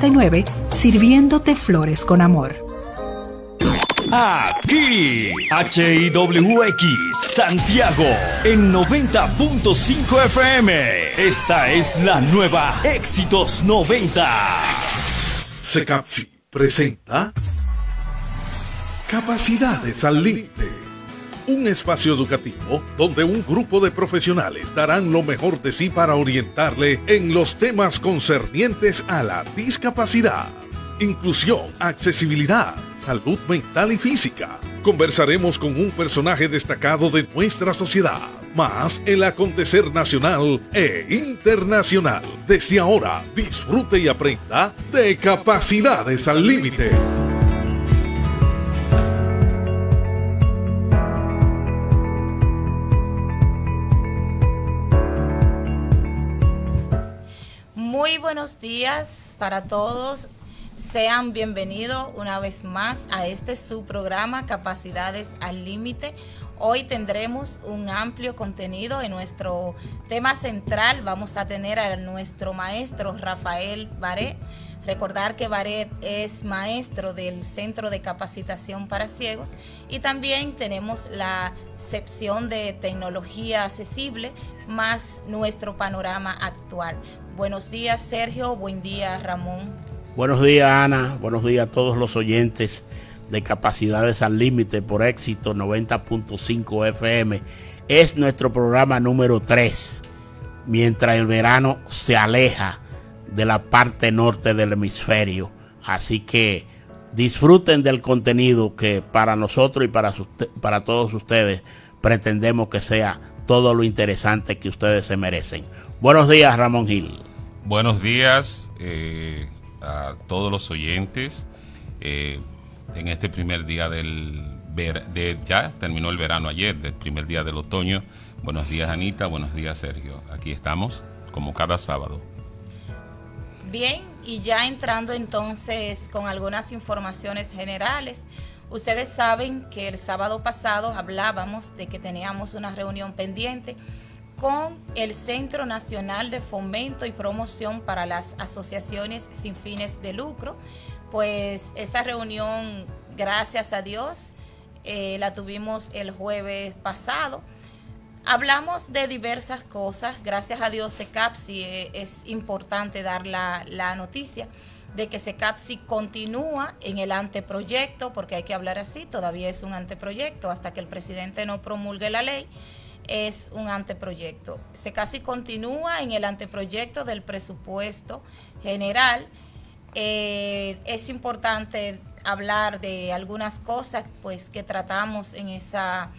99, sirviéndote flores con amor. Aquí, HIWX Santiago, en 90.5 FM. Esta es la nueva Éxitos 90. Secapsi presenta Capacidades al Límite, un espacio educativo donde un grupo de profesionales darán lo mejor de sí para orientarle en los temas concernientes a la discapacidad, inclusión, accesibilidad, salud mental y física. Conversaremos con un personaje destacado de nuestra sociedad, más el acontecer nacional e internacional. Desde ahora, disfrute y aprenda de Capacidades al Límite. Muy buenos días para todos. Sean bienvenidos una vez más a este su programa Capacidades al Límite. Hoy tendremos un amplio contenido en nuestro tema central. Vamos a tener a nuestro maestro Rafael Baret. Recordar que Baret es maestro del Centro de Capacitación para Ciegos y también tenemos la sección de tecnología accesible más nuestro panorama actual. Buenos días, Sergio. Buen día, Ramón. Buenos días, Ana. Buenos días a todos los oyentes de Capacidades al Límite por Éxito 90.5 FM. Es nuestro programa número 3, mientras el verano se aleja de la parte norte del hemisferio. Así que disfruten del contenido que para nosotros y para todos ustedes pretendemos que sea todo lo interesante que ustedes se merecen. Buenos días, Ramón Gil. Buenos días a todos los oyentes. En este primer día ya terminó el verano ayer, del primer día del otoño. Buenos días, Anita. Buenos días, Sergio. Aquí estamos como cada sábado. Bien, y ya entrando entonces con algunas informaciones generales. Ustedes saben que el sábado pasado hablábamos de que teníamos una reunión pendiente con el Centro Nacional de Fomento y Promoción para las Asociaciones Sin Fines de Lucro. Pues esa reunión, gracias a Dios, la tuvimos el jueves pasado. Hablamos de diversas cosas. Gracias a Dios, Secapsi, es importante dar la noticia de que Secapsi continúa en el anteproyecto, porque hay que hablar así, todavía es un anteproyecto, hasta que el presidente no promulgue la ley, es un anteproyecto. Secapsi continúa en el anteproyecto del presupuesto general. Es importante hablar de algunas cosas pues que tratamos en esa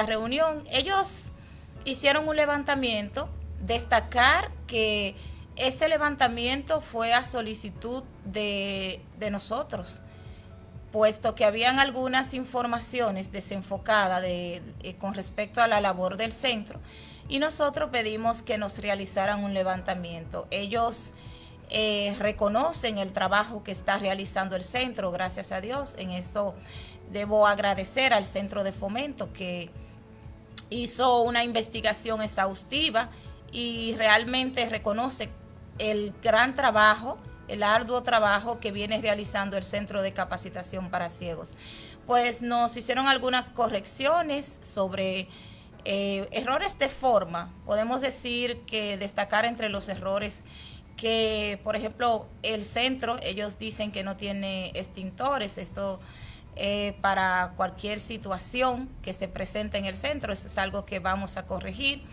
reunión. Ellos hicieron un levantamiento, destacar que ese levantamiento fue a solicitud de nosotros, puesto que habían algunas informaciones desenfocadas con respecto a la labor del centro, y nosotros pedimos que nos realizaran un levantamiento. Ellos reconocen el trabajo que está realizando el centro, gracias a Dios. En esto debo agradecer al Centro de Fomento, que hizo una investigación exhaustiva y realmente reconoce el gran trabajo, el arduo trabajo que viene realizando el Centro de Capacitación para Ciegos. Pues nos hicieron algunas correcciones sobre errores de forma. Podemos decir que destacar entre los errores que, por ejemplo, el centro, ellos dicen que no tiene extintores. Esto para cualquier situación que se presente en el centro, eso es algo que vamos a corregir.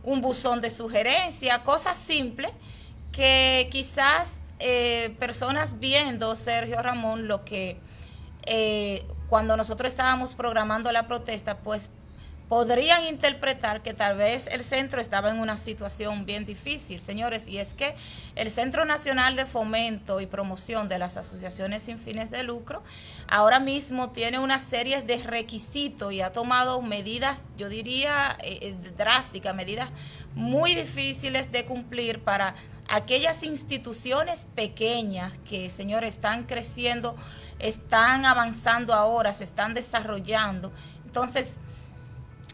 Un buzón de sugerencia, cosas simples que quizás personas viendo, Sergio, Ramón, lo que cuando nosotros estábamos programando la protesta, pues podrían interpretar que tal vez el centro estaba en una situación bien difícil, señores, y es que el Centro Nacional de Fomento y Promoción de las Asociaciones Sin Fines de Lucro ahora mismo tiene una serie de requisitos y ha tomado medidas, yo diría, drásticas, medidas muy difíciles de cumplir para aquellas instituciones pequeñas que, señores, están creciendo, están avanzando ahora, se están desarrollando. Entonces,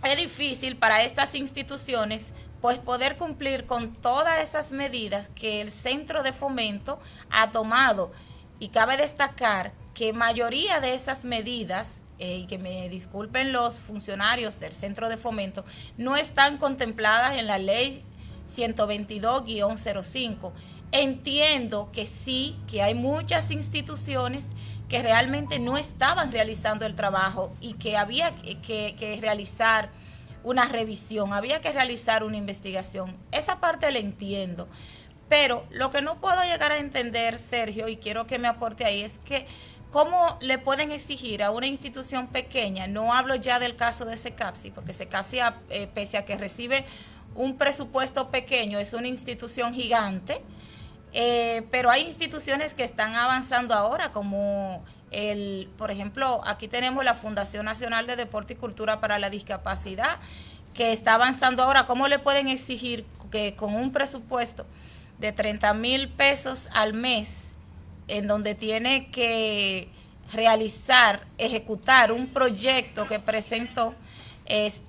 es difícil para estas instituciones pues poder cumplir con todas esas medidas que el Centro de Fomento ha tomado. Y cabe destacar que mayoría de esas medidas, y que me disculpen los funcionarios del Centro de Fomento, no están contempladas en la ley 122-05. Entiendo que sí, que hay muchas instituciones que realmente no estaban realizando el trabajo y que había que realizar una revisión, había que realizar una investigación. Esa parte la entiendo. Pero lo que no puedo llegar a entender, Sergio, y quiero que me aporte ahí, es que cómo le pueden exigir a una institución pequeña, no hablo ya del caso de SECAPSI, porque SECAPSI, pese a que recibe un presupuesto pequeño, es una institución gigante, pero hay instituciones que están avanzando ahora, como por ejemplo, aquí tenemos la Fundación Nacional de Deporte y Cultura para la Discapacidad, que está avanzando ahora. ¿Cómo le pueden exigir que con un presupuesto de 30,000 pesos al mes, en donde tiene que ejecutar un proyecto que presentó, es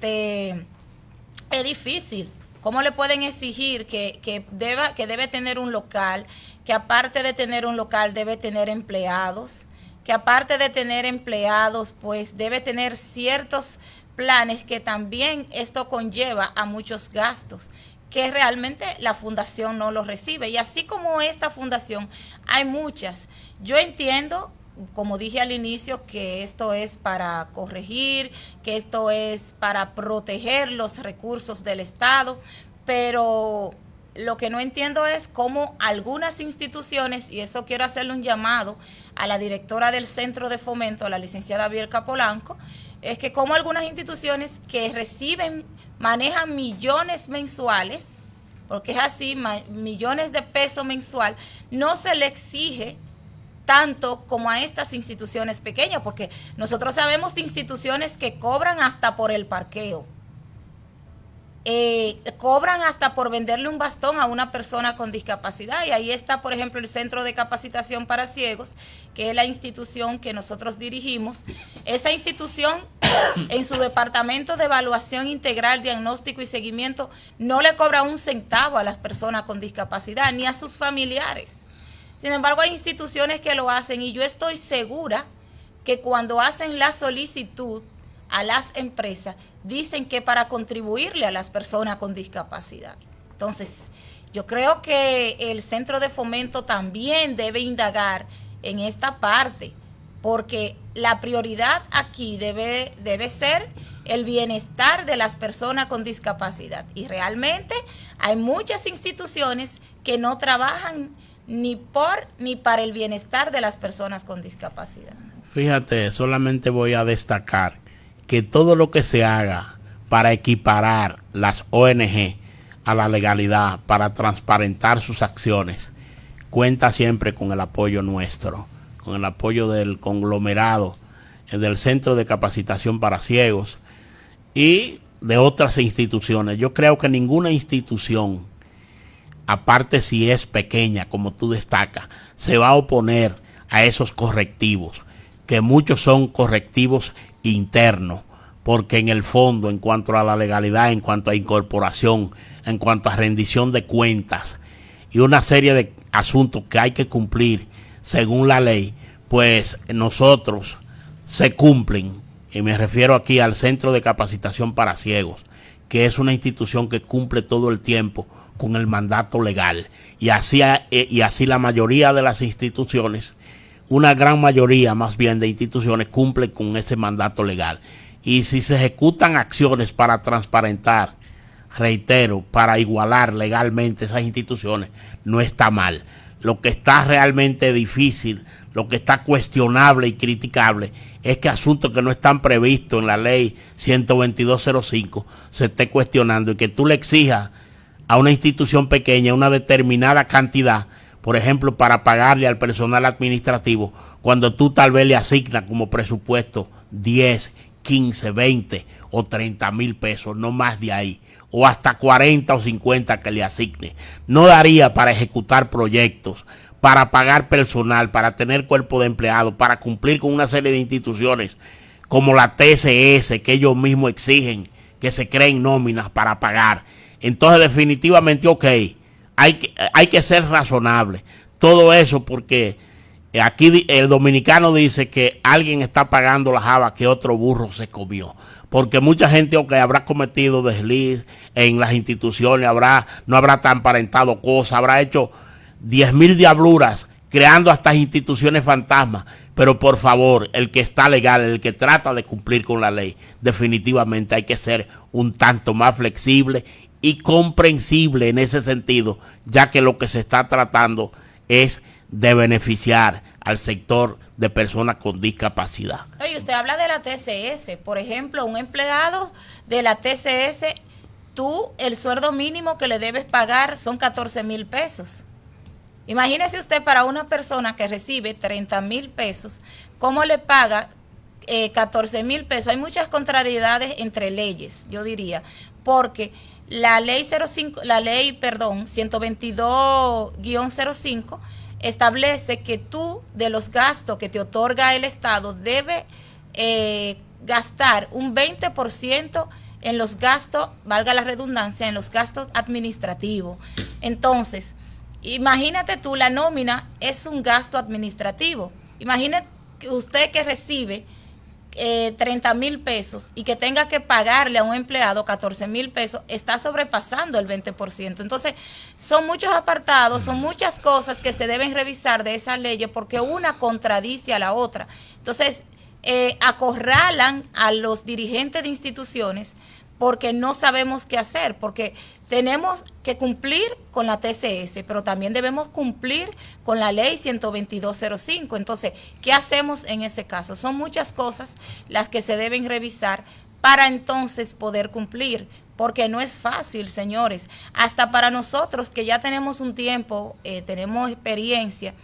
difícil? ¿Cómo le pueden exigir que debe tener un local, que aparte de tener un local debe tener empleados, que aparte de tener empleados, pues debe tener ciertos planes, que también esto conlleva a muchos gastos, que realmente la fundación no los recibe? Y así como esta fundación, hay muchas. Yo entiendo, como dije al inicio, que esto es para corregir, que esto es para proteger los recursos del Estado, pero lo que no entiendo es cómo algunas instituciones, y eso quiero hacerle un llamado a la directora del Centro de Fomento, a la licenciada Bielka Polanco, es que como algunas instituciones que manejan millones mensuales, porque es así, millones de pesos mensual, no se le exige tanto como a estas instituciones pequeñas, porque nosotros sabemos de instituciones que cobran hasta por el parqueo, cobran hasta por venderle un bastón a una persona con discapacidad. Y ahí está, por ejemplo, el Centro de Capacitación para Ciegos, que es la institución que nosotros dirigimos. Esa institución, en su departamento de evaluación integral, diagnóstico y seguimiento, no le cobra un centavo a las personas con discapacidad, ni a sus familiares. Sin embargo, hay instituciones que lo hacen, y yo estoy segura que cuando hacen la solicitud a las empresas, dicen que para contribuirle a las personas con discapacidad. Entonces, yo creo que el Centro de Fomento también debe indagar en esta parte, porque la prioridad aquí debe ser el bienestar de las personas con discapacidad. Y realmente hay muchas instituciones que no trabajan ni para el bienestar de las personas con discapacidad. Fíjate, solamente voy a destacar que todo lo que se haga para equiparar las ONG a la legalidad, para transparentar sus acciones, cuenta siempre con el apoyo nuestro, con el apoyo del conglomerado, del Centro de Capacitación para Ciegos y de otras instituciones. Yo creo que ninguna institución, aparte si es pequeña, como tú destacas, se va a oponer a esos correctivos, que muchos son correctivos internos, porque en el fondo, en cuanto a la legalidad, en cuanto a incorporación, en cuanto a rendición de cuentas y una serie de asuntos que hay que cumplir según la ley, pues nosotros se cumplen. Y me refiero aquí al Centro de Capacitación para Ciegos, que es una institución que cumple todo el tiempo con el mandato legal. Y así la mayoría de las instituciones, una gran mayoría más bien de instituciones, cumplen con ese mandato legal. Y si se ejecutan acciones para transparentar, reitero, para igualar legalmente esas instituciones, no está mal. Lo que está realmente difícil, lo que está cuestionable y criticable, es que asuntos que no están previstos en la ley 122.05 se esté cuestionando, y que tú le exijas a una institución pequeña una determinada cantidad, por ejemplo, para pagarle al personal administrativo, cuando tú tal vez le asignas como presupuesto 10, 15, 20 o 30,000 pesos, no más de ahí, o hasta 40 o 50 que le asigne. No daría para ejecutar proyectos, para pagar personal, para tener cuerpo de empleados, para cumplir con una serie de instituciones como la TCS, que ellos mismos exigen que se creen nóminas para pagar. Entonces definitivamente, ok, hay que ser razonable. Todo eso porque aquí el dominicano dice que alguien está pagando la java que otro burro se comió. Porque mucha gente habrá cometido desliz en las instituciones, no habrá transparentado cosas, habrá hecho 10,000 diabluras, creando estas instituciones fantasmas. Pero por favor, el que está legal, el que trata de cumplir con la ley, definitivamente hay que ser un tanto más flexible y comprensible en ese sentido, ya que lo que se está tratando es de beneficiar al sector de personas con discapacidad. Oye, usted habla de la TCS, por ejemplo, un empleado de la TCS, el sueldo mínimo que le debes pagar son 14,000 pesos. Imagínese usted para una persona que recibe 30,000 pesos, ¿cómo le paga 14,000 pesos? Hay muchas contrariedades entre leyes, yo diría, porque la ley 122-05 establece que tú, de los gastos que te otorga el Estado, debe gastar un 20% en los gastos, valga la redundancia, en los gastos administrativos. Entonces, imagínate tú, la nómina es un gasto administrativo. Imagínate usted que recibe 30,000 pesos y que tenga que pagarle a un empleado 14,000 pesos, está sobrepasando el 20%. Entonces, son muchos apartados, son muchas cosas que se deben revisar de esa ley porque una contradice a la otra. Entonces, acorralan a los dirigentes de instituciones porque no sabemos qué hacer, porque tenemos que cumplir con la TCS, pero también debemos cumplir con la ley 122-05. Entonces, ¿qué hacemos en ese caso? Son muchas cosas las que se deben revisar para entonces poder cumplir, porque no es fácil, señores. Hasta para nosotros que ya tenemos un tiempo, tenemos experiencia,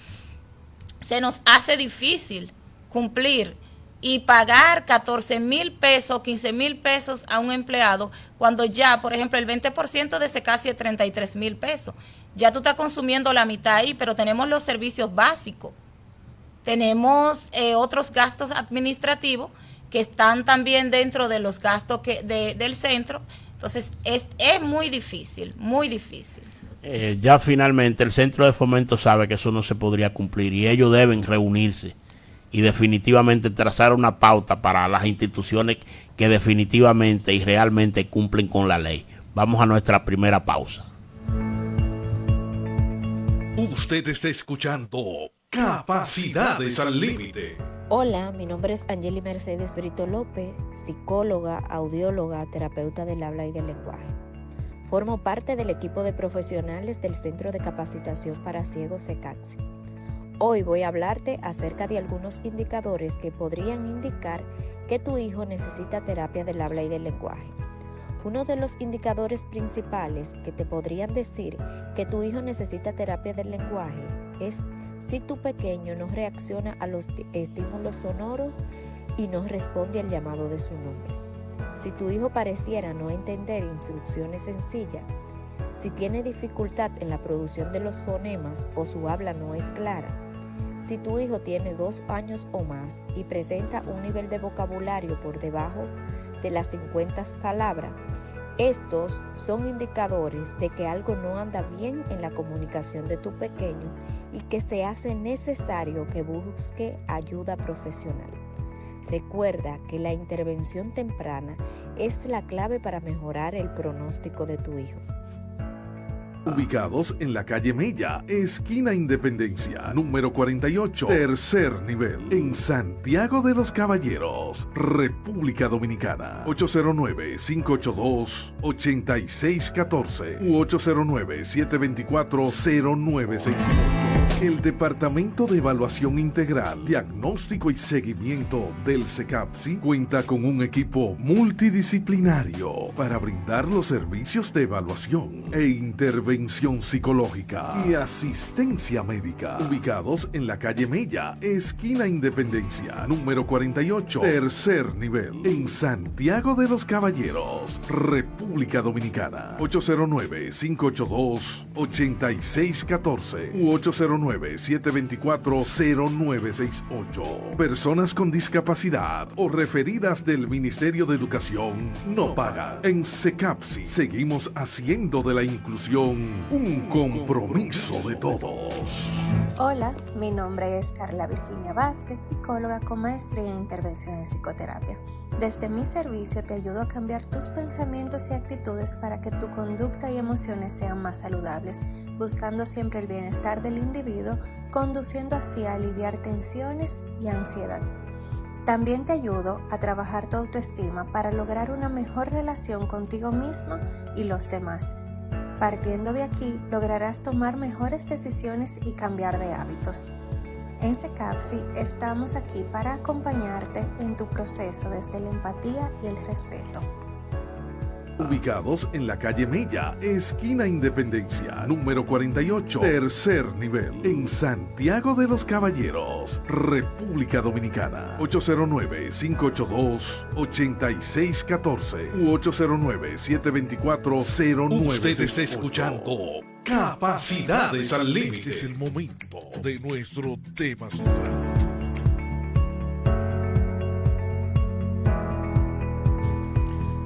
se nos hace difícil cumplir y pagar 14,000 pesos, 15,000 pesos a un empleado, cuando ya, por ejemplo, el 20% de ese casi es 33,000 pesos. Ya tú estás consumiendo la mitad ahí, pero tenemos los servicios básicos. Tenemos otros gastos administrativos que están también dentro de los gastos del centro. Entonces, es muy difícil, muy difícil. Ya finalmente el Centro de Fomento sabe que eso no se podría cumplir y ellos deben reunirse y definitivamente trazar una pauta para las instituciones que definitivamente y realmente cumplen con la ley. Vamos a nuestra primera pausa. Usted está escuchando Capacidades al Límite. Hola, mi nombre es Angeli Mercedes Brito López, psicóloga, audióloga, terapeuta del habla y del lenguaje. Formo parte del equipo de profesionales del Centro de Capacitación para Ciegos CECAXI. Hoy voy a hablarte acerca de algunos indicadores que podrían indicar que tu hijo necesita terapia del habla y del lenguaje. Uno de los indicadores principales que te podrían decir que tu hijo necesita terapia del lenguaje es si tu pequeño no reacciona a los estímulos sonoros y no responde al llamado de su nombre. Si tu hijo pareciera no entender instrucciones sencillas, si tiene dificultad en la producción de los fonemas o su habla no es clara, si tu hijo tiene 2 años o más y presenta un nivel de vocabulario por debajo de las 50 palabras, estos son indicadores de que algo no anda bien en la comunicación de tu pequeño y que se hace necesario que busque ayuda profesional. Recuerda que la intervención temprana es la clave para mejorar el pronóstico de tu hijo. Ubicados en la calle Mella, esquina Independencia, número 48, tercer nivel, en Santiago de los Caballeros, República Dominicana. 809-582-8614 u 809-724-0968. El Departamento de Evaluación Integral, Diagnóstico y Seguimiento del CECAPSI cuenta con un equipo multidisciplinario para brindar los servicios de evaluación e intervención psicológica y asistencia médica. Ubicados en la calle Mella, esquina Independencia, número 48, tercer nivel, en Santiago de los Caballeros, República República Dominicana. 809-582-8614 u 809-724-0968. Personas con discapacidad o referidas del Ministerio de Educación no pagan. En SECAPSI seguimos haciendo de la inclusión un compromiso de todos. Hola, mi nombre es Carla Virginia Vázquez, psicóloga con maestría en intervención en psicoterapia. Desde mi servicio te ayudo a cambiar tus pensamientos y actitudes para que tu conducta y emociones sean más saludables, buscando siempre el bienestar del individuo, conduciendo así a aliviar tensiones y ansiedad. También te ayudo a trabajar tu autoestima para lograr una mejor relación contigo mismo y los demás. Partiendo de aquí, lograrás tomar mejores decisiones y cambiar de hábitos. En SECAPSI estamos aquí para acompañarte en tu proceso desde la empatía y el respeto. Ubicados en la calle Mella, esquina Independencia, número 48, tercer nivel, en Santiago de los Caballeros, República Dominicana. 809-582-8614 u 809-724-0968. Usted está escuchando Capacidades al Límite. Este es el momento de nuestro tema central.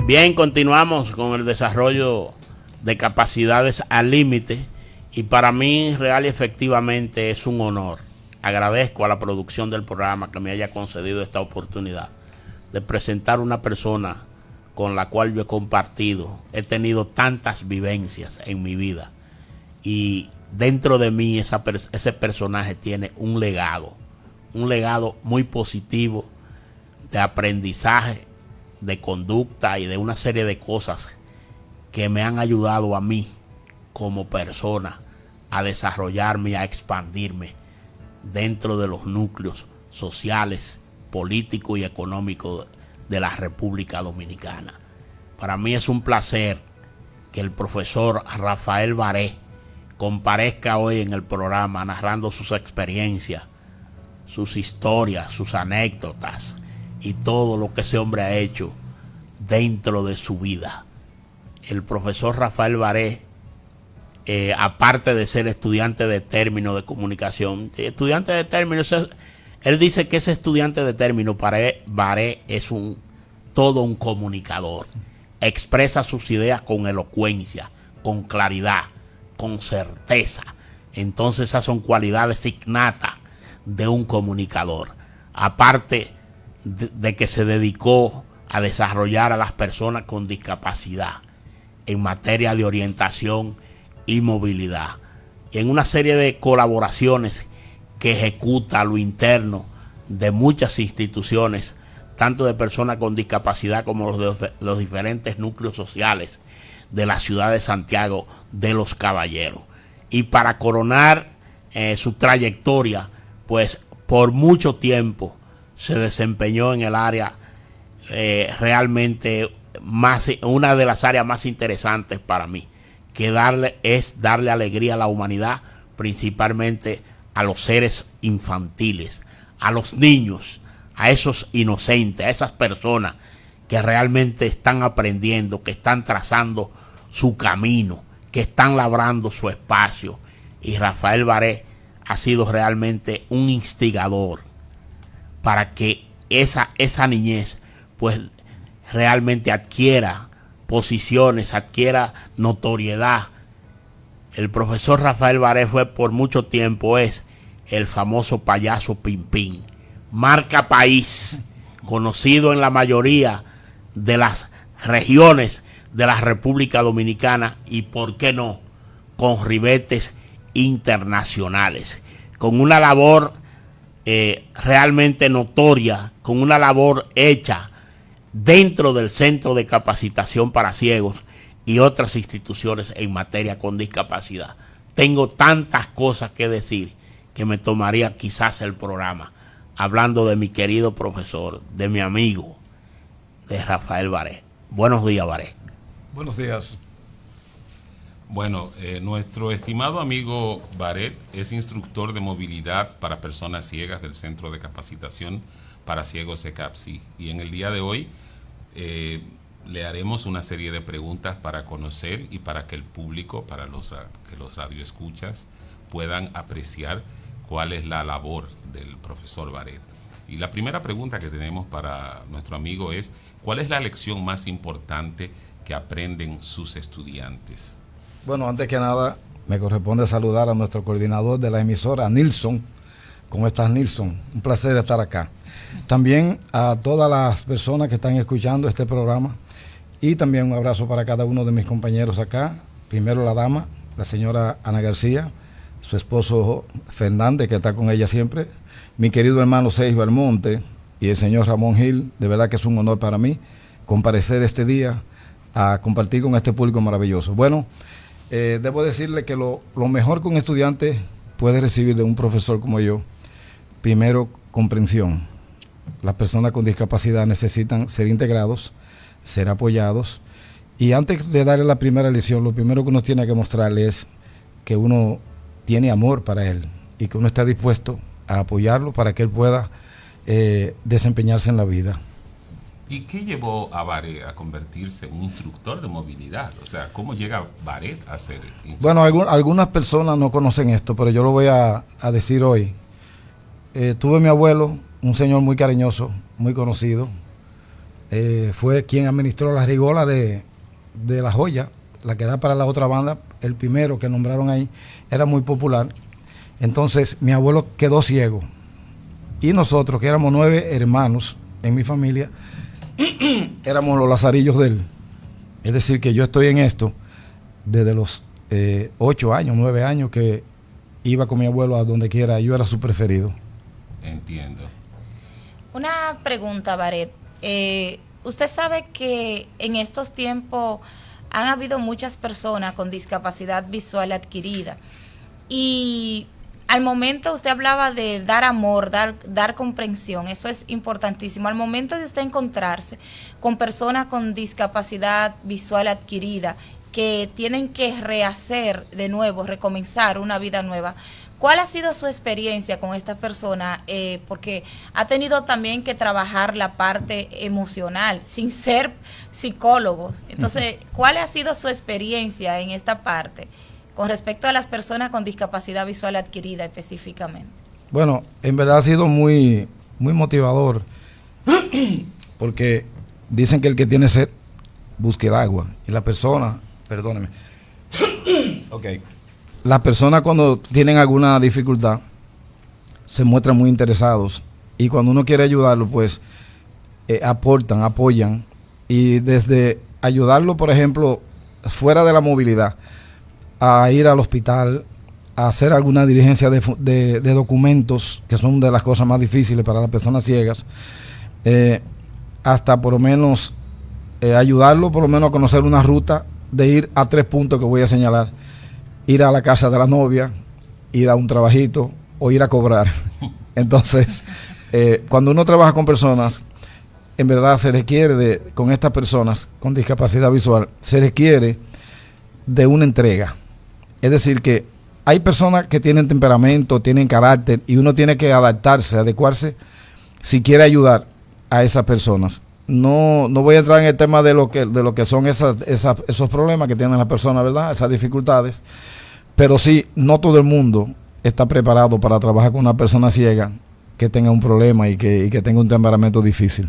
Bien, continuamos con el desarrollo de Capacidades al Límite y para mí real y efectivamente es un honor. Agradezco a la producción del programa que me haya concedido esta oportunidad de presentar una persona con la cual yo he compartido, he tenido tantas vivencias en mi vida y dentro de mí ese personaje tiene un legado muy positivo de aprendizaje, de conducta y de una serie de cosas que me han ayudado a mí como persona a desarrollarme y a expandirme dentro de los núcleos sociales, políticos y económicos de la República Dominicana. Para mí es un placer que el profesor Rafael Baré comparezca hoy en el programa narrando sus experiencias, sus historias, sus anécdotas y todo lo que ese hombre ha hecho dentro de su vida. El profesor Rafael Baré, aparte de ser estudiante de término de comunicación, estudiante de término, él dice que ese estudiante de término, Baré es todo un comunicador. Expresa sus ideas con elocuencia, con claridad, con certeza. Entonces esas son cualidades innatas de un comunicador. Aparte de que se dedicó a desarrollar a las personas con discapacidad en materia de orientación y movilidad, y en una serie de colaboraciones que ejecuta a lo interno de muchas instituciones, tanto de personas con discapacidad como los diferentes núcleos sociales de la ciudad de Santiago de los Caballeros. Y para coronar su trayectoria, pues por mucho tiempo se desempeñó en el área realmente una de las áreas más interesantes para mí, que darle alegría a la humanidad, principalmente a los seres infantiles, a los niños, a esos inocentes, a esas personas que realmente están aprendiendo, que están trazando su camino, que están labrando su espacio. Y Rafael Baré ha sido realmente un instigador para que esa niñez pues realmente adquiera posiciones, adquiera notoriedad. El profesor Rafael Baré fue por mucho tiempo, es el famoso payaso Pimpín, marca país, conocido en la mayoría de las regiones de la República Dominicana y, por qué no, con ribetes internacionales, con una labor realmente notoria, con una labor hecha dentro del Centro de Capacitación para Ciegos y otras instituciones en materia con discapacidad. Tengo tantas cosas que decir que me tomaría quizás el programa hablando de mi querido profesor, de mi amigo, de Rafael Baré. Buenos días, Baré. Buenos días. Bueno, nuestro estimado amigo Baré es instructor de movilidad para personas ciegas del Centro de Capacitación para Ciegos SECAPSI. Y en el día de hoy le haremos una serie de preguntas para conocer y para que el público, que los radioescuchas puedan apreciar cuál es la labor del profesor Baret. Y la primera pregunta que tenemos para nuestro amigo es, ¿cuál es la lección más importante que aprenden sus estudiantes? Bueno, antes que nada, me corresponde saludar a nuestro coordinador de la emisora, Nilson. ¿Cómo estás, Nilson? Un placer estar acá. También a todas las personas que están escuchando este programa, y también un abrazo para cada uno de mis compañeros acá. Primero la dama, la señora Ana García, su esposo Fernández, que está con ella siempre, mi querido hermano Seijo Almonte y el señor Ramón Gil. De verdad que es un honor para mí comparecer este día a compartir con este público maravilloso. Bueno, debo decirle que lo mejor que un estudiante puede recibir de un profesor como yo, primero, comprensión. Las personas con discapacidad necesitan ser integrados, ser apoyados, y antes de darle la primera lección, lo primero que uno tiene que mostrarle es que uno tiene amor para él y que uno está dispuesto a apoyarlo para que él pueda desempeñarse en la vida. ¿Y qué llevó a Baret a convertirse en un instructor de movilidad? O sea, ¿cómo llega Baret a ser instructor? Bueno, algunas personas no conocen esto, pero yo lo voy a decir hoy. Tuve mi abuelo, un señor muy cariñoso, muy conocido. Fue quien administró la rigola de La Joya, la que da para la otra banda. El primero que nombraron ahí era muy popular. Entonces mi abuelo quedó ciego, y nosotros, que éramos 9 hermanos en mi familia, éramos los lazarillos de él. Es decir, que yo estoy en esto desde los 8 años, 9 años, que iba con mi abuelo a donde quiera. Yo era su preferido. Entiendo. Una pregunta, Baret. Usted sabe que en estos tiempos han habido muchas personas con discapacidad visual adquirida, y al momento usted hablaba de dar amor, dar comprensión. Eso es importantísimo. Al momento de usted encontrarse con personas con discapacidad visual adquirida que tienen que rehacer de nuevo, recomenzar una vida nueva, ¿cuál ha sido su experiencia con esta persona? Porque ha tenido también que trabajar la parte emocional sin ser psicólogos. Entonces, ¿cuál ha sido su experiencia en esta parte con respecto a las personas con discapacidad visual adquirida específicamente? Bueno, en verdad ha sido muy, muy motivador, porque dicen que el que tiene sed busque el agua, y la persona, perdóneme, las personas cuando tienen alguna dificultad se muestran muy interesados, y cuando uno quiere ayudarlo, pues aportan, apoyan, y desde ayudarlo, por ejemplo, fuera de la movilidad, a ir al hospital, a hacer alguna diligencia de documentos, que son de las cosas más difíciles para las personas ciegas, hasta por lo menos ayudarlo por lo menos a conocer una ruta, de ir a 3 puntos que voy a señalar: ir a la casa de la novia, ir a un trabajito o ir a cobrar. Entonces, cuando uno trabaja con personas, en verdad se requiere con estas personas con discapacidad visual, se requiere de una entrega. Es decir, que hay personas que tienen temperamento, tienen carácter, y uno tiene que adaptarse, adecuarse, si quiere ayudar a esas personas. No voy a entrar en el tema de lo que son esos problemas que tienen las personas, ¿verdad? Esas dificultades. Pero sí, no todo el mundo está preparado para trabajar con una persona ciega que tenga un problema y que tenga un temperamento difícil.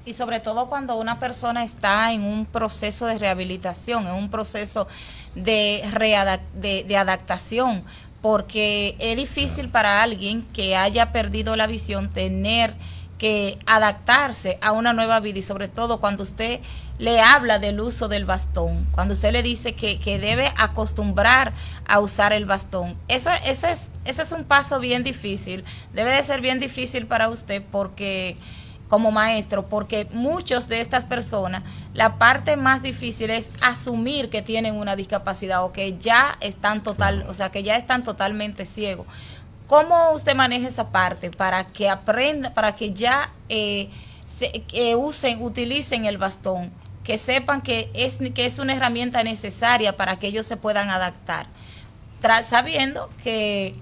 Y sobre todo cuando una persona está en un proceso de rehabilitación, en un proceso de adaptación, porque es difícil para alguien que haya perdido la visión tener que adaptarse a una nueva vida, y sobre todo cuando usted le habla del uso del bastón, cuando usted le dice que debe acostumbrar a usar el bastón. Ese es un paso bien difícil, debe de ser bien difícil para usted, porque como maestro, porque muchos de estas personas, la parte más difícil es asumir que tienen una discapacidad o que ya están totalmente ciegos. ¿Cómo usted maneja esa parte para que aprenda, para que ya utilicen el bastón, que sepan que es una herramienta necesaria para que ellos se puedan adaptar, sabiendo que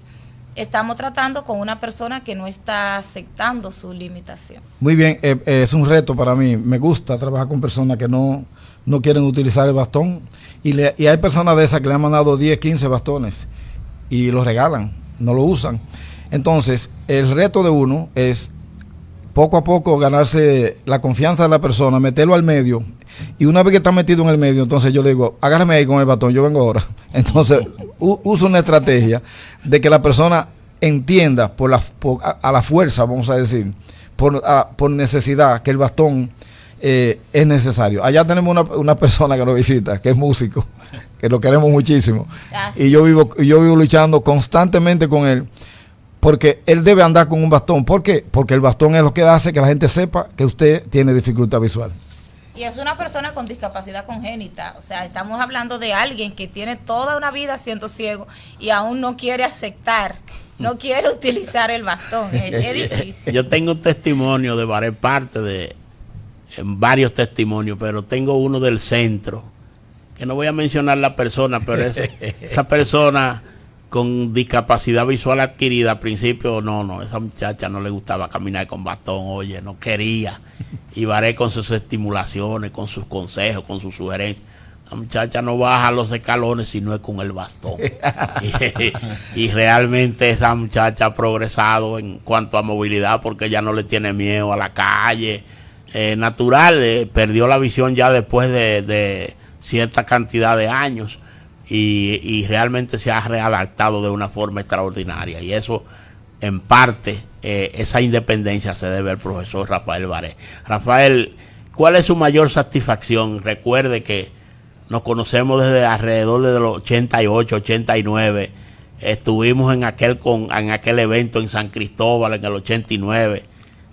estamos tratando con una persona que no está aceptando su limitación. Muy bien, es un reto para mí. Me gusta trabajar con personas que no quieren utilizar el bastón. Y hay personas de esas que le han mandado 10, 15 bastones y los regalan, no lo usan. Entonces, el reto de uno es poco a poco ganarse la confianza de la persona, meterlo al medio. Y una vez que está metido en el medio, entonces yo le digo, agárrame ahí con el bastón, yo vengo ahora. Entonces, uso una estrategia de que la persona entienda a la fuerza, vamos a decir, por necesidad, que el bastón es necesario. Allá tenemos una persona que nos visita, que es músico, que lo queremos muchísimo. Y yo vivo luchando constantemente con él, porque él debe andar con un bastón. ¿Por qué? Porque el bastón es lo que hace que la gente sepa que usted tiene dificultad visual. Y es una persona con discapacidad congénita, o sea, estamos hablando de alguien que tiene toda una vida siendo ciego y aún no quiere aceptar, no quiere utilizar el bastón, es difícil. Yo tengo un testimonio de varias partes, varios testimonios, pero tengo uno del centro, que no voy a mencionar la persona, pero esa persona con discapacidad visual adquirida, al principio esa muchacha no le gustaba caminar con bastón, oye, no quería. Y Varé con sus estimulaciones, con sus consejos, con sus sugerencias. La muchacha no baja los escalones si no es con el bastón. y realmente esa muchacha ha progresado en cuanto a movilidad, porque ya no le tiene miedo a la calle. Natural, perdió la visión ya después de cierta cantidad de años. Y realmente se ha readaptado de una forma extraordinaria. Y eso, en parte, esa independencia se debe al profesor Rafael Varé. Rafael, ¿cuál es su mayor satisfacción? Recuerde que nos conocemos desde alrededor de los 88, 89. Estuvimos en aquel evento en San Cristóbal en el 89,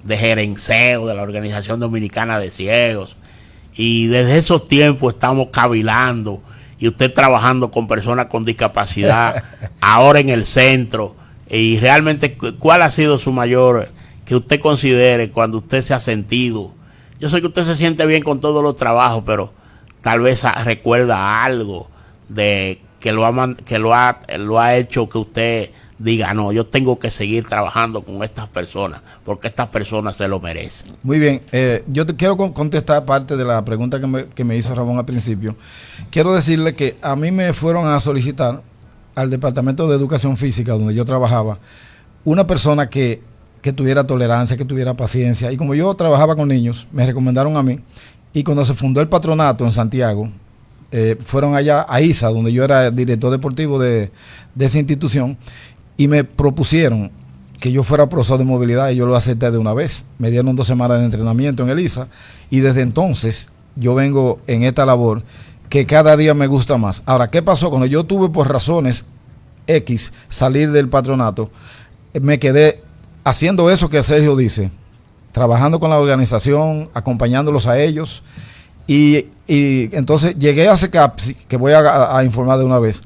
de gerenceo de la Organización Dominicana de Ciegos. Y desde esos tiempos estamos cavilando. Y usted trabajando con personas con discapacidad, ahora en el centro. Y realmente, ¿cuál ha sido su mayor, que usted considere cuando usted se ha sentido? Yo sé que usted se siente bien con todos los trabajos, pero tal vez recuerda algo de que lo ha hecho que usted diga, no, yo tengo que seguir trabajando con estas personas, porque estas personas se lo merecen. Muy bien, yo te quiero contestar parte de la pregunta que me hizo Ramón al principio. Quiero decirle que a mí me fueron a solicitar al Departamento de Educación Física, donde yo trabajaba, una persona que tuviera tolerancia, que tuviera paciencia. Y como yo trabajaba con niños, me recomendaron a mí. Y cuando se fundó el patronato en Santiago, fueron allá a ISA, donde yo era director deportivo de esa institución, y me propusieron que yo fuera profesor de movilidad, y yo lo acepté de una vez. Me dieron 2 semanas de entrenamiento en el ISA, y desde entonces yo vengo en esta labor que cada día me gusta más. Ahora, ¿qué pasó? Cuando yo tuve por razones X salir del patronato, me quedé haciendo eso que Sergio dice, trabajando con la organización, acompañándolos a ellos, y entonces llegué a CECAPSI, que voy a informar de una vez.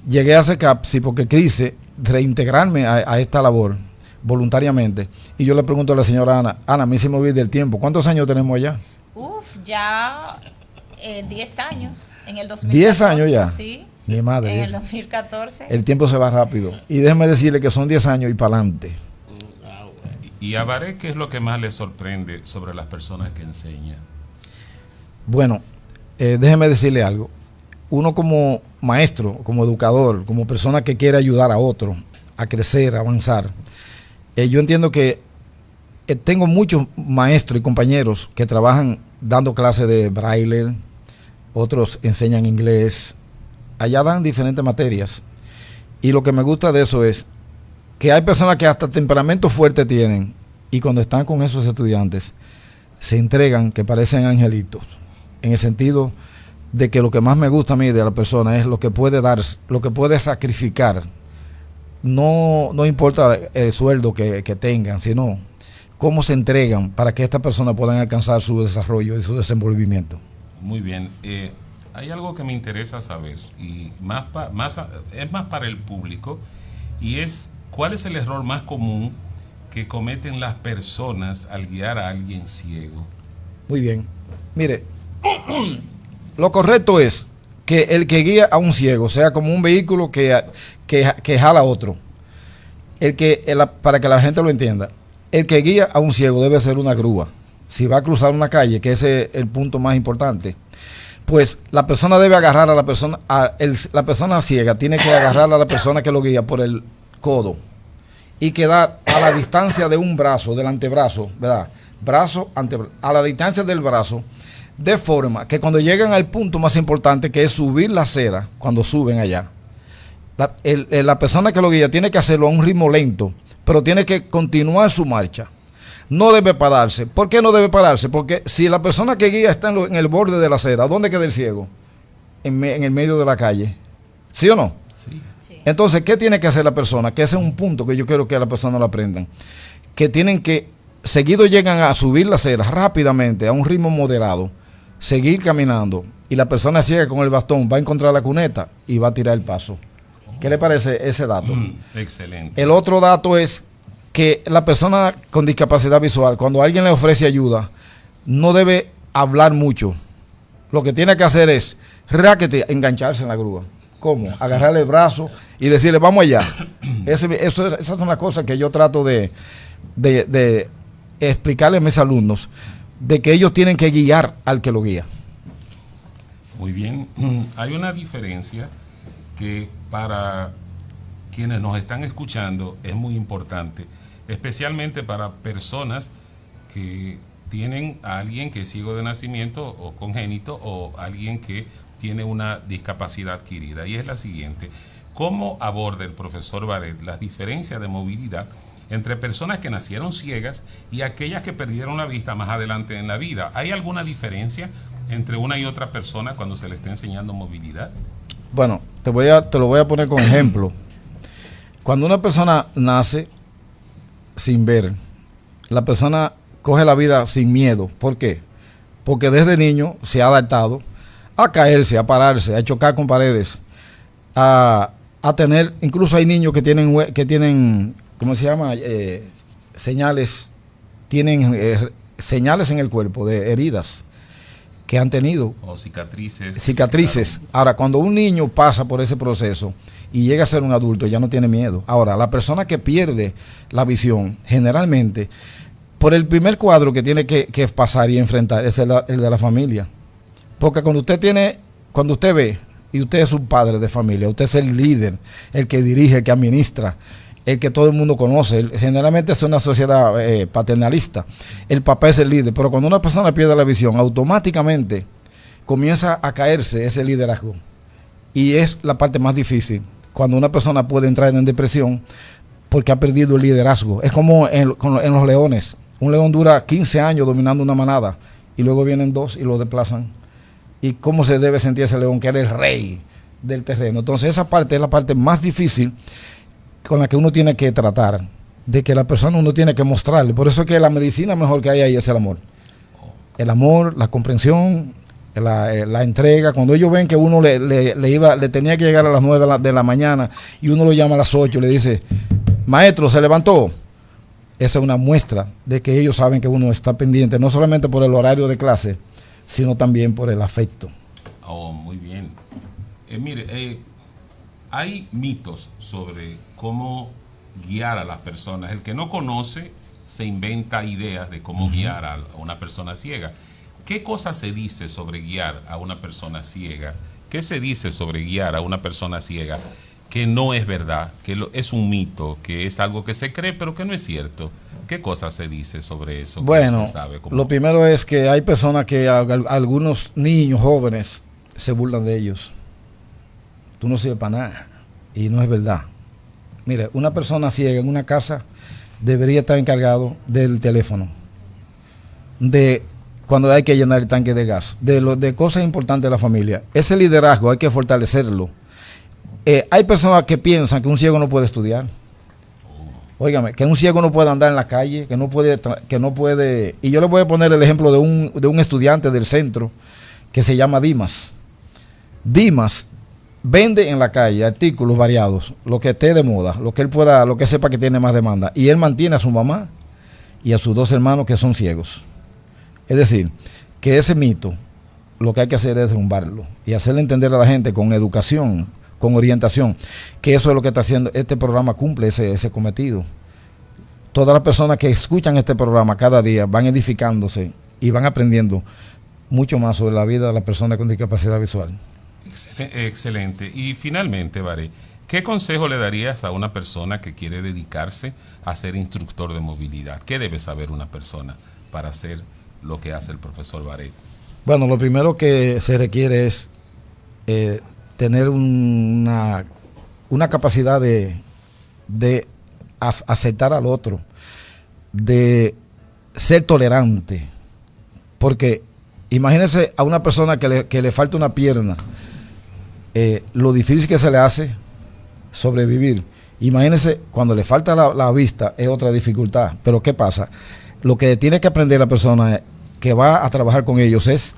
Llegué a CECAPSI porque quise reintegrarme a esta labor voluntariamente. Y yo le pregunto a la señora Ana, a mí se me olvida el tiempo, ¿cuántos años tenemos allá? Ya 10 años, en el 2014. 10 años ya. Sí. Mi madre. En el 2014. El tiempo se va rápido. Y déjeme decirle que son 10 años y para adelante. ¿Y a Varé qué es lo que más le sorprende sobre las personas que enseña? Bueno, déjeme decirle algo. Uno como maestro, como educador, como persona que quiere ayudar a otro a crecer, a avanzar, yo entiendo que tengo muchos maestros y compañeros que trabajan dando clases de braille, otros enseñan inglés, allá dan diferentes materias. Y lo que me gusta de eso es que hay personas que hasta temperamento fuerte tienen, y cuando están con esos estudiantes se entregan que parecen angelitos, en el sentido de que lo que más me gusta a mí de la persona es lo que puede dar, lo que puede sacrificar. No importa el sueldo que tengan, sino cómo se entregan para que estas personas puedan alcanzar su desarrollo y su desenvolvimiento. Muy bien. Hay algo que me interesa saber, y es más para el público, y es ¿cuál es el error más común que cometen las personas al guiar a alguien ciego? Muy bien. Mire, lo correcto es que el que guía a un ciego sea como un vehículo que jala a otro. para que la gente lo entienda, el que guía a un ciego debe ser una grúa. Si va a cruzar una calle, que ese es el punto más importante, pues la persona debe agarrar a la persona, la persona ciega tiene que agarrar a la persona que lo guía por el codo y quedar a la distancia de un brazo, del antebrazo, ¿verdad? Brazo, antebrazo, a la distancia del brazo, de forma que cuando llegan al punto más importante, que es subir la acera, cuando suben allá, la persona que lo guía tiene que hacerlo a un ritmo lento, pero tiene que continuar su marcha. No debe pararse. ¿Por qué no debe pararse? Porque si la persona que guía está en el borde de la acera, ¿dónde queda el ciego? En el medio de la calle. ¿Sí o no? Sí. Entonces, ¿qué tiene que hacer la persona? Que ese es un punto que yo quiero que la persona lo aprendan. Que tienen que, seguido llegan a subir la acera rápidamente, a un ritmo moderado, seguir caminando, y la persona ciega con el bastón va a encontrar la cuneta y va a tirar el paso. ¿Qué le parece ese dato? Excelente. El otro dato es que la persona con discapacidad visual, cuando alguien le ofrece ayuda, no debe hablar mucho. Lo que tiene que hacer es engancharse en la grúa. ¿Cómo? Agarrarle el brazo y decirle, vamos allá. Esa es una cosa que yo trato de explicarle a mis alumnos, de que ellos tienen que guiar al que lo guía. Muy bien. Hay una diferencia que para quienes nos están escuchando es muy importante, especialmente para personas que tienen a alguien que es ciego de nacimiento o congénito, o alguien que tiene una discapacidad adquirida, y es la siguiente: ¿cómo aborda el profesor Baret las diferencias de movilidad entre personas que nacieron ciegas y aquellas que perdieron la vista más adelante en la vida? ¿Hay alguna diferencia entre una y otra persona cuando se le está enseñando movilidad? Bueno, te lo voy a poner como ejemplo. Cuando una persona nace sin ver, la persona coge la vida sin miedo. ¿Por qué? Porque desde niño se ha adaptado a caerse, a pararse, a chocar con paredes, a tener, incluso hay niños que tienen ¿cómo se llama? Señales en el cuerpo de heridas que han tenido. O cicatrices. Cicatrices. Claro. Ahora, cuando un niño pasa por ese proceso y llega a ser un adulto, ya no tiene miedo. Ahora, la persona que pierde la visión, generalmente, por el primer cuadro que tiene que pasar y enfrentar, es el de la familia. Porque cuando usted ve, y usted es un padre de familia, usted es el líder, el que dirige, el que administra, el que todo el mundo conoce. Generalmente es una sociedad paternalista. El papá es el líder, pero cuando una persona pierde la visión, automáticamente comienza a caerse ese liderazgo. Y es la parte más difícil, cuando una persona puede entrar en depresión porque ha perdido el liderazgo. Es como en los leones. Un león dura 15 años dominando una manada y luego vienen dos y lo desplazan. ¿Y cómo se debe sentir ese león, que era el rey del terreno? Entonces esa parte es la parte más difícil con la que uno tiene que tratar, de que la persona uno tiene que mostrarle. Por eso es que la medicina mejor que hay ahí es el amor. El amor, la comprensión, la entrega. Cuando ellos ven que uno le tenía que llegar a las 9 de la mañana y uno lo llama a las 8 y le dice, maestro, ¿se levantó? Esa es una muestra de que ellos saben que uno está pendiente, no solamente por el horario de clase, sino también por el afecto. Oh, muy bien. Mire, hay mitos sobre cómo guiar a las personas. El que no conoce se inventa ideas de cómo guiar a una persona ciega. ¿Qué cosa se dice sobre guiar a una persona ciega? ¿Qué se dice sobre guiar a una persona ciega que no es verdad, que es un mito, que es algo que se cree pero que no es cierto? ¿Qué cosa se dice sobre eso? Bueno, lo primero es que hay personas que algunos niños jóvenes se burlan de ellos. Tú no sirves para nada. Y no es verdad. Mire, una persona ciega en una casa debería estar encargado del teléfono, de cuando hay que llenar el tanque de gas, de cosas importantes de la familia. Ese liderazgo hay que fortalecerlo. Hay personas que piensan que un ciego no puede estudiar. Óigame, que un ciego no puede andar en la calle, que no puede. Y yo le voy a poner el ejemplo de un estudiante del centro que se llama Dimas. Dimas vende en la calle artículos variados, lo que esté de moda, lo que él pueda, lo que sepa que tiene más demanda, y él mantiene a su mamá y a sus dos hermanos que son ciegos. Es decir, que ese mito, lo que hay que hacer es derrumbarlo y hacerle entender a la gente con educación, con orientación, que eso es lo que está haciendo este programa, cumple ese cometido. Todas las personas que escuchan este programa cada día van edificándose y van aprendiendo mucho más sobre la vida de la persona con discapacidad visual. Excelente. Y finalmente, Baré, ¿qué consejo le darías a una persona que quiere dedicarse a ser instructor de movilidad? ¿Qué debe saber una persona para hacer lo que hace el profesor Baré? Bueno, lo primero que se requiere es tener una capacidad de aceptar al otro, de ser tolerante, porque imagínese a una persona que le falta una pierna, lo difícil que se le hace sobrevivir. Imagínese cuando le falta la vista, es otra dificultad. Pero ¿qué pasa? Lo que tiene que aprender la persona que va a trabajar con ellos es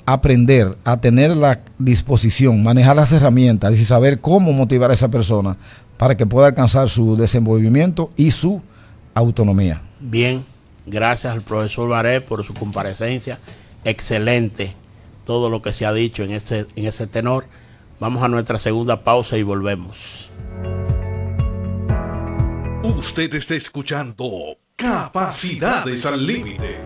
aprender a tener la disposición, manejar las herramientas y saber cómo motivar a esa persona para que pueda alcanzar su desenvolvimiento y su autonomía. Bien, gracias al profesor Baré por su comparecencia. Excelente todo lo que se ha dicho en ese tenor. Vamos a nuestra segunda pausa y volvemos. Usted está escuchando Capacidades al Límite.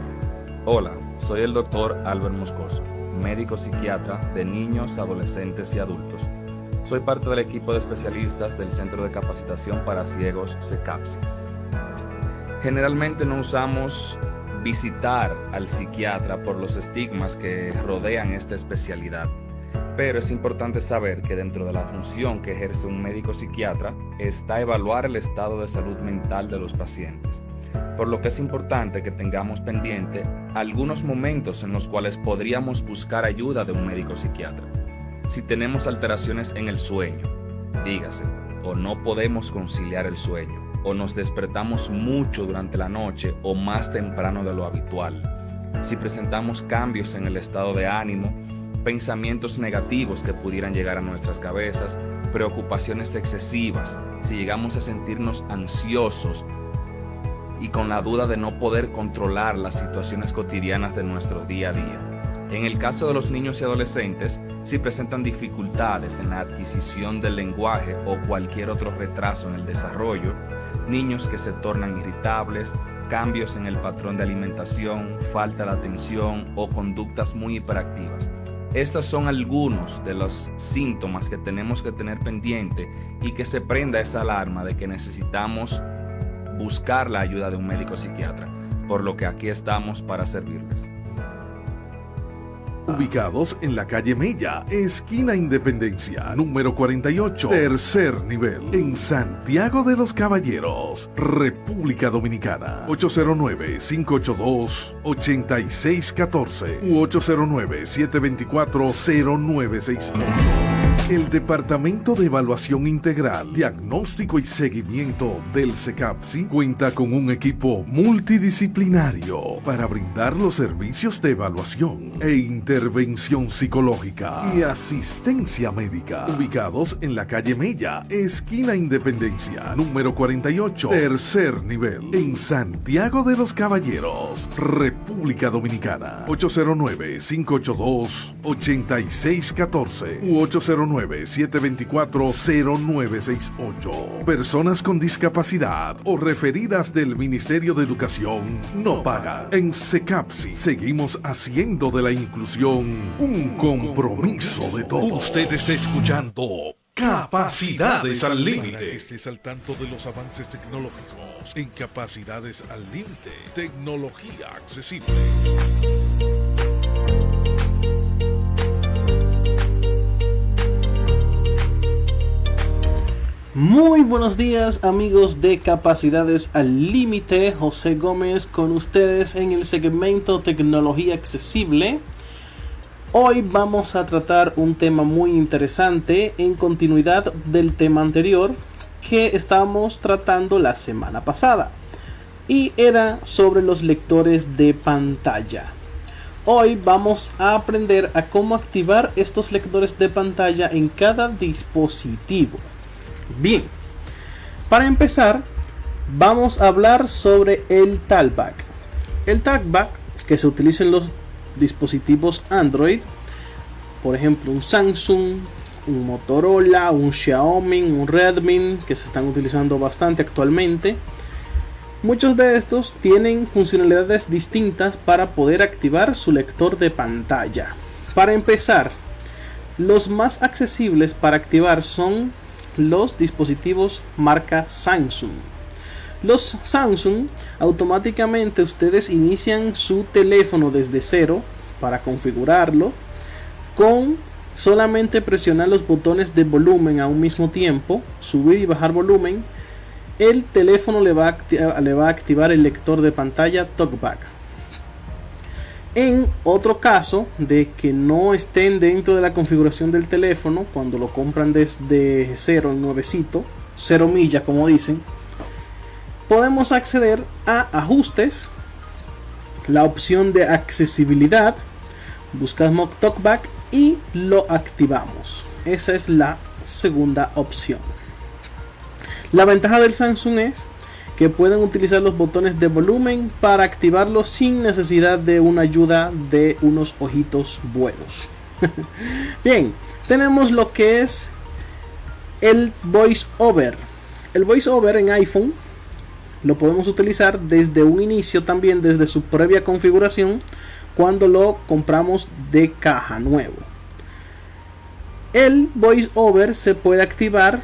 Hola, soy el doctor Albert Moscoso, médico psiquiatra de niños, adolescentes y adultos. Soy parte del equipo de especialistas del Centro de Capacitación para Ciegos, CECAPSI. Generalmente no usamos visitar al psiquiatra por los estigmas que rodean esta especialidad, pero es importante saber que dentro de la función que ejerce un médico psiquiatra está evaluar el estado de salud mental de los pacientes, por lo que es importante que tengamos pendiente algunos momentos en los cuales podríamos buscar ayuda de un médico psiquiatra. Si tenemos alteraciones en el sueño, dígase, o no podemos conciliar el sueño, o nos despertamos mucho durante la noche o más temprano de lo habitual. Si presentamos cambios en el estado de ánimo, pensamientos negativos que pudieran llegar a nuestras cabezas, preocupaciones excesivas, si llegamos a sentirnos ansiosos y con la duda de no poder controlar las situaciones cotidianas de nuestro día a día. En el caso de los niños y adolescentes, si presentan dificultades en la adquisición del lenguaje o cualquier otro retraso en el desarrollo, niños que se tornan irritables, cambios en el patrón de alimentación, falta de atención o conductas muy hiperactivas. Estos son algunos de los síntomas que tenemos que tener pendiente y que se prenda esa alarma de que necesitamos buscar la ayuda de un médico psiquiatra, por lo que aquí estamos para servirles. Ubicados en la calle Mella, esquina Independencia, número 48, tercer nivel, en Santiago de los Caballeros, República Dominicana. 809-582-8614 u 809-724-0968. El Departamento de Evaluación Integral, Diagnóstico y Seguimiento del CECAPSI cuenta con un equipo multidisciplinario para brindar los servicios de evaluación e intervención psicológica y asistencia médica. Ubicados en la calle Mella, esquina Independencia, número 48, tercer nivel, en Santiago de los Caballeros, República Dominicana. 809-582-8614 u 809-724-0968. Personas con discapacidad o referidas del Ministerio de Educación no pagan. En CECAPSI seguimos haciendo de la inclusión un compromiso de todos. Usted está escuchando Capacidades al Límite. Estés al tanto de los avances tecnológicos en Capacidades al Límite. Tecnología accesible. Muy buenos días, amigos de Capacidades al Límite. José Gómez con ustedes en el segmento Tecnología Accesible. Hoy vamos a tratar un tema muy interesante en continuidad del tema anterior que estábamos tratando la semana pasada, y era sobre los lectores de pantalla. Hoy vamos a aprender a cómo activar estos lectores de pantalla en cada dispositivo. Bien, para empezar vamos a hablar sobre el talkback. El talkback que se utiliza en los dispositivos Android, por ejemplo un Samsung, un Motorola, un Xiaomi, un Redmi, que se están utilizando bastante actualmente. Muchos de estos tienen funcionalidades distintas para poder activar su lector de pantalla. Para empezar, los más accesibles para activar son los dispositivos marca Samsung. Los Samsung, automáticamente ustedes inician su teléfono desde cero para configurarlo con solamente presionar los botones de volumen a un mismo tiempo, subir y bajar volumen. El teléfono le va a activar el lector de pantalla TalkBack. En otro caso de que no estén dentro de la configuración del teléfono, cuando lo compran desde cero, nuevecito, 0 millas como dicen, podemos acceder a ajustes, la opción de accesibilidad, buscamos TalkBack y lo activamos. Esa es la segunda opción. La ventaja del Samsung es que pueden utilizar los botones de volumen para activarlo sin necesidad de una ayuda de unos ojitos buenos. Bien, tenemos lo que es el VoiceOver. El VoiceOver en iPhone lo podemos utilizar desde un inicio, también desde su previa configuración, cuando lo compramos de caja nuevo. El VoiceOver se puede activar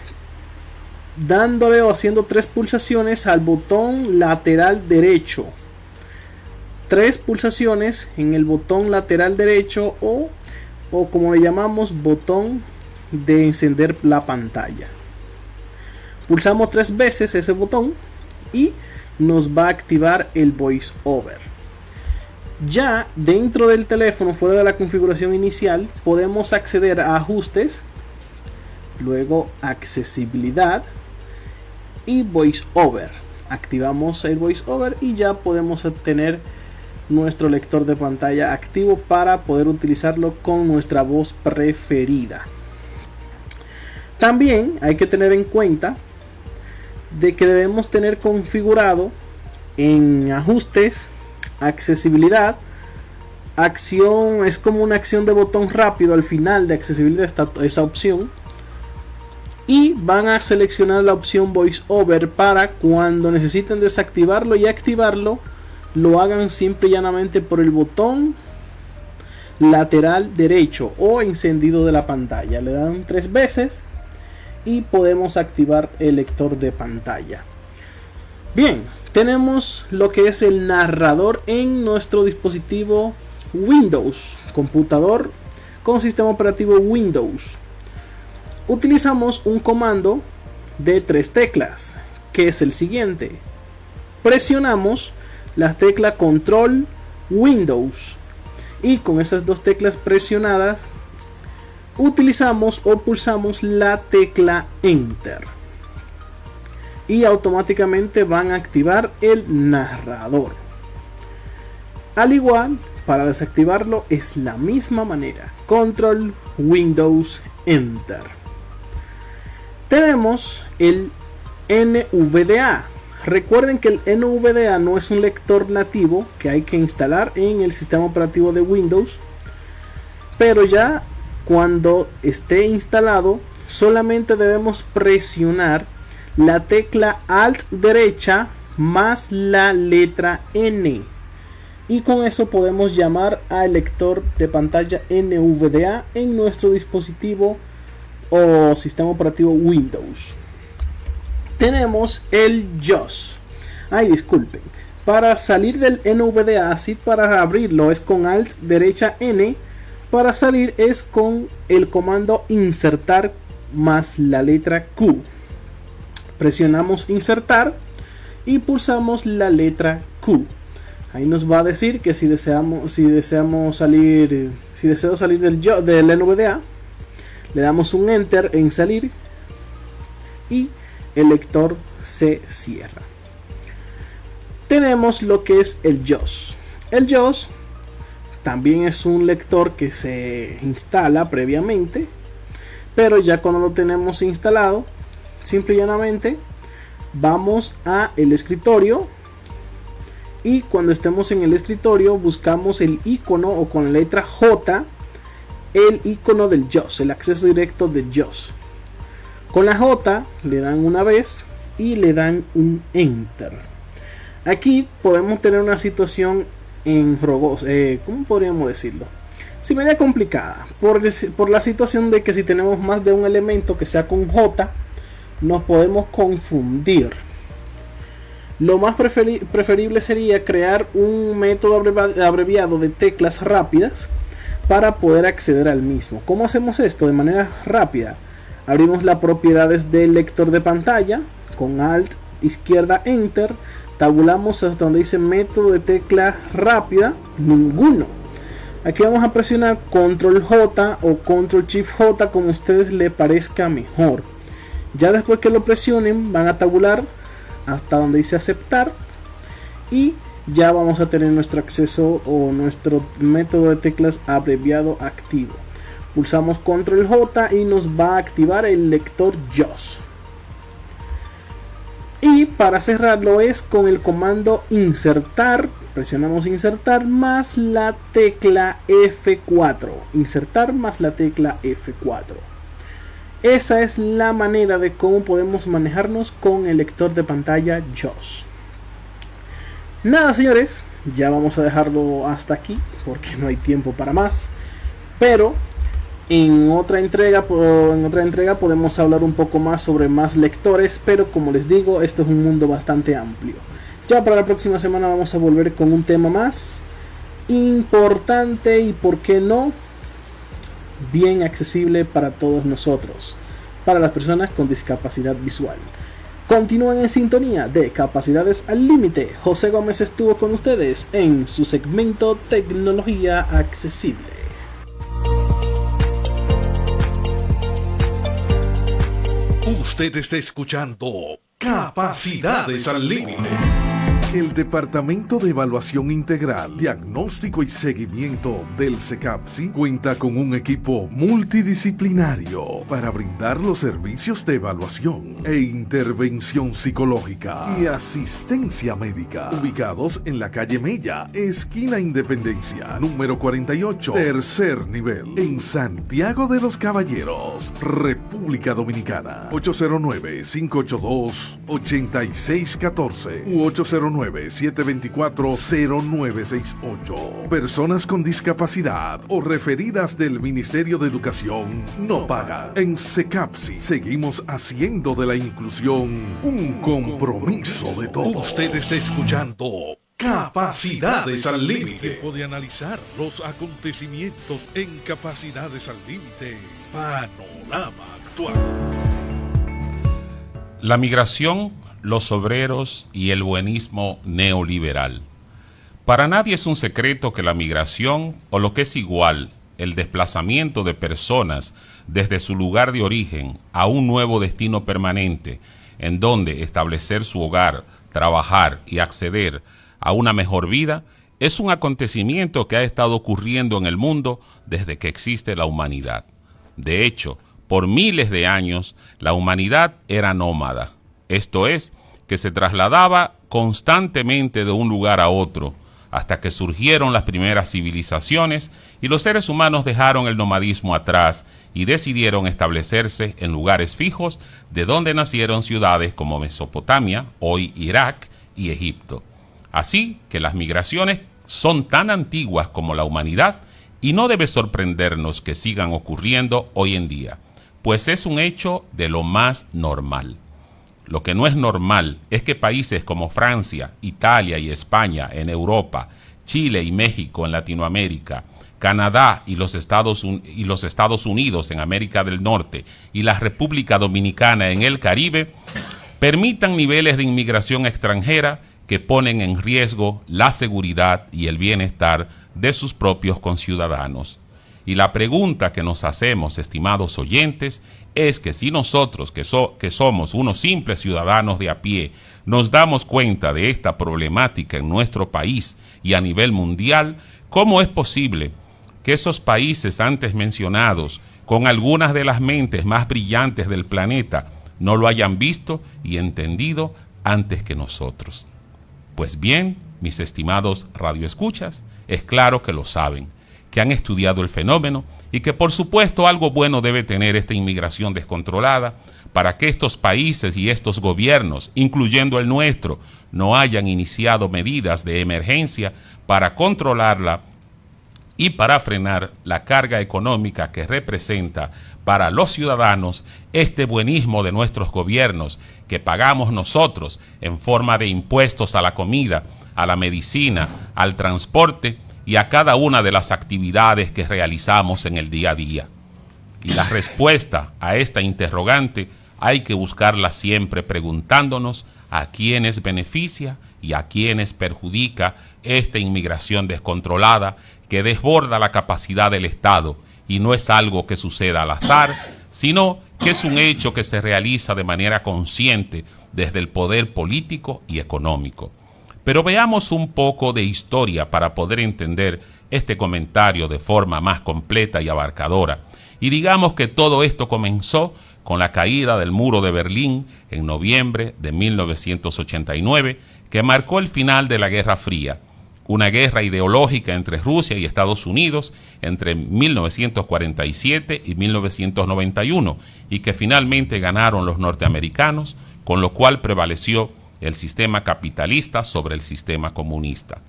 dándole o haciendo 3 pulsaciones al botón lateral derecho. 3 pulsaciones en el botón lateral derecho o como le llamamos, botón de encender la pantalla. Pulsamos 3 veces ese botón y nos va a activar el VoiceOver. Ya dentro del teléfono, fuera de la configuración inicial, podemos acceder a ajustes, luego accesibilidad y VoiceOver. Activamos el VoiceOver y ya podemos obtener nuestro lector de pantalla activo para poder utilizarlo con nuestra voz preferida. También hay que tener en cuenta de que debemos tener configurado en ajustes, accesibilidad, acción, es como una acción de botón rápido. Al final de accesibilidad está esa opción y van a seleccionar la opción VoiceOver para cuando necesiten desactivarlo y activarlo, lo hagan simple y llanamente por el botón lateral derecho o encendido de la pantalla. Le dan 3 veces y podemos activar el lector de pantalla. Bien, tenemos lo que es el narrador en nuestro dispositivo Windows, computador con sistema operativo Windows. Utilizamos un comando de 3 teclas, que es el siguiente. Presionamos la tecla Control Windows y con esas 2 teclas presionadas utilizamos o pulsamos la tecla Enter y automáticamente van a activar el narrador. Al igual, para desactivarlo es la misma manera, Control Windows Enter. Tenemos el NVDA. Recuerden que el NVDA no es un lector nativo que hay que instalar en el sistema operativo de Windows, pero ya cuando esté instalado solamente debemos presionar la tecla Alt derecha más la letra N y con eso podemos llamar al lector de pantalla NVDA en nuestro dispositivo o sistema operativo Windows. Tenemos el JAWS. Disculpen. Para salir del NVDA, así para abrirlo es con Alt derecha N. Para salir es con el comando insertar más la letra Q. Presionamos insertar y pulsamos la letra Q. Ahí nos va a decir que si deseo salir del NVDA, le damos un enter en salir y el lector se cierra. Tenemos lo que es el JAWS. El JAWS también es un lector que se instala previamente, pero ya cuando lo tenemos instalado, simple y llanamente vamos a el escritorio y cuando estemos en el escritorio buscamos el icono o con la letra J el icono del JOS, el acceso directo de JOS. Con la J le dan una vez y le dan un Enter. Aquí podemos tener una situación enrogosa, ¿cómo podríamos decirlo? Sí, media complicada, por la situación de que si tenemos más de un elemento que sea con J, nos podemos confundir. Lo más preferible sería crear un método abreviado de teclas rápidas para poder acceder al mismo. ¿Cómo hacemos esto? De manera rápida. Abrimos las propiedades del lector de pantalla con Alt, izquierda, Enter. Tabulamos hasta donde dice método de tecla rápida, ninguno. Aquí vamos a presionar Control J o Control Shift J, como a ustedes les parezca mejor. Ya después que lo presionen van a tabular hasta donde dice aceptar y ya vamos a tener nuestro acceso o nuestro método de teclas abreviado activo. Pulsamos Control J y nos va a activar el lector JOS. Y para cerrarlo es con el comando insertar. Presionamos insertar más la tecla F4. Insertar más la tecla F4. Esa es la manera de cómo podemos manejarnos con el lector de pantalla JOS. Nada, señores, ya vamos a dejarlo hasta aquí porque no hay tiempo para más. Pero en otra entrega podemos hablar un poco más sobre más lectores, pero como les digo, esto es un mundo bastante amplio. Ya para la próxima semana vamos a volver con un tema más importante y, por qué no, bien accesible para todos nosotros, para las personas con discapacidad visual. Continúen en sintonía de Capacidades al Límite. José Gómez estuvo con ustedes en su segmento Tecnología Accesible. Usted está escuchando Capacidades al Límite. El Departamento de Evaluación Integral, Diagnóstico y Seguimiento del CECAPSI cuenta con un equipo multidisciplinario para brindar los servicios de evaluación e intervención psicológica y asistencia médica, ubicados en la calle Mella, esquina Independencia, número 48, tercer nivel, en Santiago de los Caballeros, República Dominicana. 809-582-8614 u 809-724-0968. Personas con discapacidad o referidas del Ministerio de Educación no pagan. En CECAPSI seguimos haciendo de la inclusión un compromiso de todos. Usted está escuchando Capacidades al Límite. Tiempo de analizar los acontecimientos en Capacidades al Límite. Panorama actual. La migración, los obreros y el buenismo neoliberal. Para nadie es un secreto que la migración, o lo que es igual, el desplazamiento de personas desde su lugar de origen a un nuevo destino permanente, en donde establecer su hogar, trabajar y acceder a una mejor vida, es un acontecimiento que ha estado ocurriendo en el mundo desde que existe la humanidad. De hecho, por miles de años, la humanidad era nómada. Esto es, que se trasladaba constantemente de un lugar a otro, hasta que surgieron las primeras civilizaciones y los seres humanos dejaron el nomadismo atrás y decidieron establecerse en lugares fijos, de donde nacieron ciudades como Mesopotamia, hoy Irak y Egipto. Así que las migraciones son tan antiguas como la humanidad y no debe sorprendernos que sigan ocurriendo hoy en día, pues es un hecho de lo más normal. Lo que no es normal es que países como Francia, Italia y España en Europa, Chile y México en Latinoamérica, Canadá y los Estados Unidos en América del Norte y la República Dominicana en el Caribe permitan niveles de inmigración extranjera que ponen en riesgo la seguridad y el bienestar de sus propios conciudadanos. Y la pregunta que nos hacemos, estimados oyentes, es que si nosotros, que somos unos simples ciudadanos de a pie, nos damos cuenta de esta problemática en nuestro país y a nivel mundial, ¿cómo es posible que esos países antes mencionados, con algunas de las mentes más brillantes del planeta, no lo hayan visto y entendido antes que nosotros? Pues bien, mis estimados radioescuchas, es claro que lo saben, que han estudiado el fenómeno y que por supuesto algo bueno debe tener esta inmigración descontrolada para que estos países y estos gobiernos, incluyendo el nuestro, no hayan iniciado medidas de emergencia para controlarla y para frenar la carga económica que representa para los ciudadanos este buenismo de nuestros gobiernos que pagamos nosotros en forma de impuestos a la comida, a la medicina, al transporte y a cada una de las actividades que realizamos en el día a día. Y la respuesta a esta interrogante hay que buscarla siempre preguntándonos a quiénes beneficia y a quiénes perjudica esta inmigración descontrolada que desborda la capacidad del Estado y no es algo que suceda al azar, sino que es un hecho que se realiza de manera consciente desde el poder político y económico. Pero veamos un poco de historia para poder entender este comentario de forma más completa y abarcadora. Y digamos que todo esto comenzó con la caída del muro de Berlín en noviembre de 1989, que marcó el final de la Guerra Fría, una guerra ideológica entre Rusia y Estados Unidos entre 1947 y 1991, y que finalmente ganaron los norteamericanos, con lo cual prevaleció el sistema capitalista sobre el sistema comunista.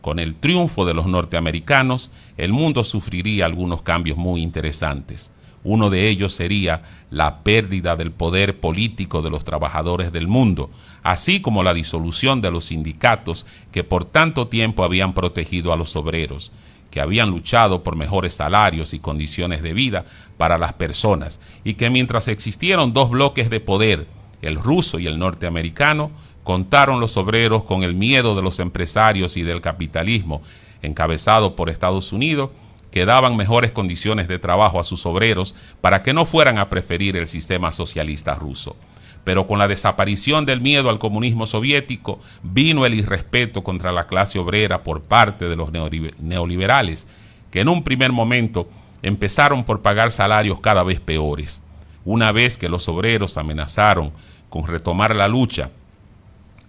Con el triunfo de los norteamericanos, el mundo sufriría algunos cambios muy interesantes. Uno de ellos sería la pérdida del poder político de los trabajadores del mundo, así como la disolución de los sindicatos que por tanto tiempo habían protegido a los obreros, que habían luchado por mejores salarios y condiciones de vida para las personas, y que mientras existieron dos bloques de poder, el ruso y el norteamericano, contaron los obreros con el miedo de los empresarios y del capitalismo, encabezado por Estados Unidos, que daban mejores condiciones de trabajo a sus obreros para que no fueran a preferir el sistema socialista ruso. Pero con la desaparición del miedo al comunismo soviético, vino el irrespeto contra la clase obrera por parte de los neoliberales, que en un primer momento empezaron por pagar salarios cada vez peores. Una vez que los obreros amenazaron con retomar la lucha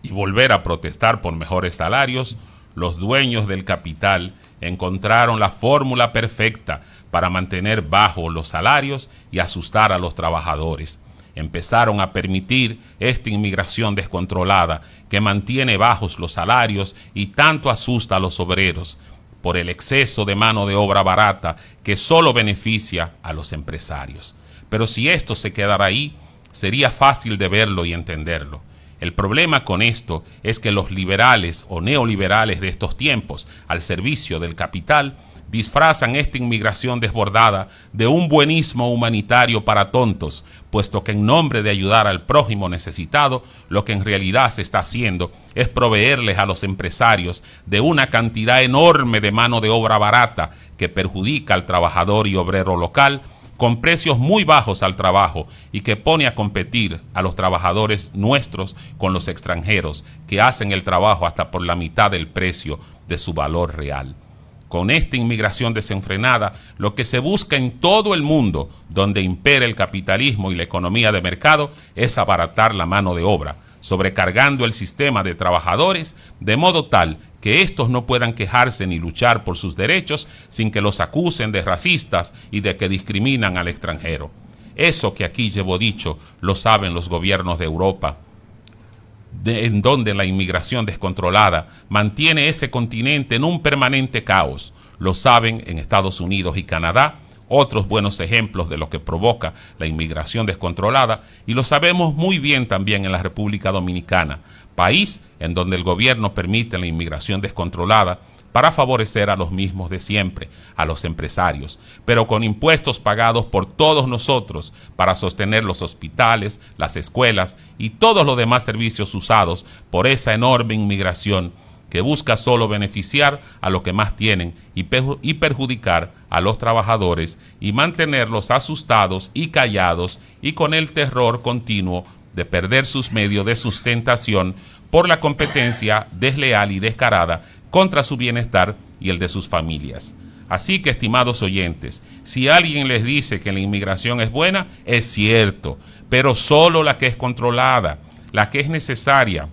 y volver a protestar por mejores salarios, los dueños del capital encontraron la fórmula perfecta para mantener bajos los salarios y asustar a los trabajadores. Empezaron a permitir esta inmigración descontrolada que mantiene bajos los salarios y tanto asusta a los obreros por el exceso de mano de obra barata que solo beneficia a los empresarios. Pero si esto se quedara ahí, sería fácil de verlo y entenderlo. El problema con esto es que los liberales o neoliberales de estos tiempos, al servicio del capital, disfrazan esta inmigración desbordada de un buenismo humanitario para tontos, puesto que en nombre de ayudar al prójimo necesitado, lo que en realidad se está haciendo es proveerles a los empresarios de una cantidad enorme de mano de obra barata que perjudica al trabajador y obrero local, con precios muy bajos al trabajo y que pone a competir a los trabajadores nuestros con los extranjeros que hacen el trabajo hasta por la mitad del precio de su valor real. Con esta inmigración desenfrenada, lo que se busca en todo el mundo donde impera el capitalismo y la economía de mercado es abaratar la mano de obra, sobrecargando el sistema de trabajadores de modo tal que estos no puedan quejarse ni luchar por sus derechos sin que los acusen de racistas y de que discriminan al extranjero. Eso que aquí llevo dicho lo saben los gobiernos de Europa, en donde la inmigración descontrolada mantiene ese continente en un permanente caos. Lo saben en Estados Unidos y Canadá, otros buenos ejemplos de lo que provoca la inmigración descontrolada, y lo sabemos muy bien también en la República Dominicana, país en donde el gobierno permite la inmigración descontrolada para favorecer a los mismos de siempre, a los empresarios, pero con impuestos pagados por todos nosotros para sostener los hospitales, las escuelas y todos los demás servicios usados por esa enorme inmigración que busca solo beneficiar a los que más tienen y perjudicar a los trabajadores y mantenerlos asustados y callados y con el terror continuo de perder sus medios de sustentación por la competencia desleal y descarada contra su bienestar y el de sus familias. Así que, estimados oyentes, si alguien les dice que la inmigración es buena, es cierto, pero solo la que es controlada, la que es necesaria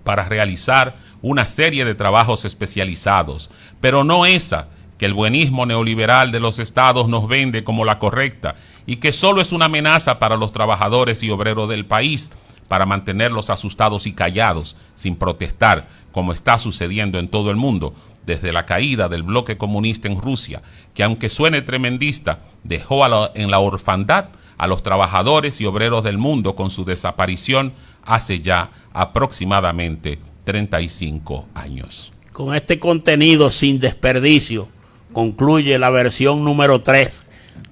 para realizar una serie de trabajos especializados, pero no esa que el buenismo neoliberal de los estados nos vende como la correcta y que solo es una amenaza para los trabajadores y obreros del país, para mantenerlos asustados y callados, sin protestar, como está sucediendo en todo el mundo, desde la caída del bloque comunista en Rusia, que aunque suene tremendista, dejó en la orfandad a los trabajadores y obreros del mundo con su desaparición hace ya aproximadamente 35 años. Con este contenido sin desperdicio, concluye la versión número 3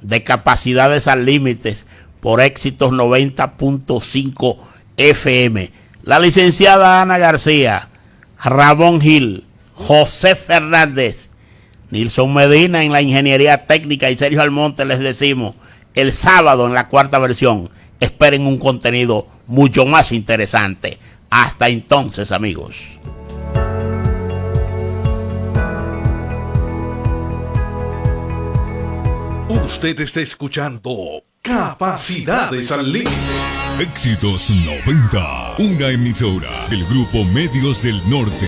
de Capacidades al Límite por Éxitos 90.5 FM. La licenciada Ana García, Ramón Gil, José Fernández, Nilson Medina en la Ingeniería Técnica y Sergio Almonte les decimos, el sábado en la 4ª versión, esperen un contenido mucho más interesante. Hasta entonces, amigos. Usted está escuchando Capacidades al Límite. Éxitos 90, una emisora del Grupo Medios del Norte.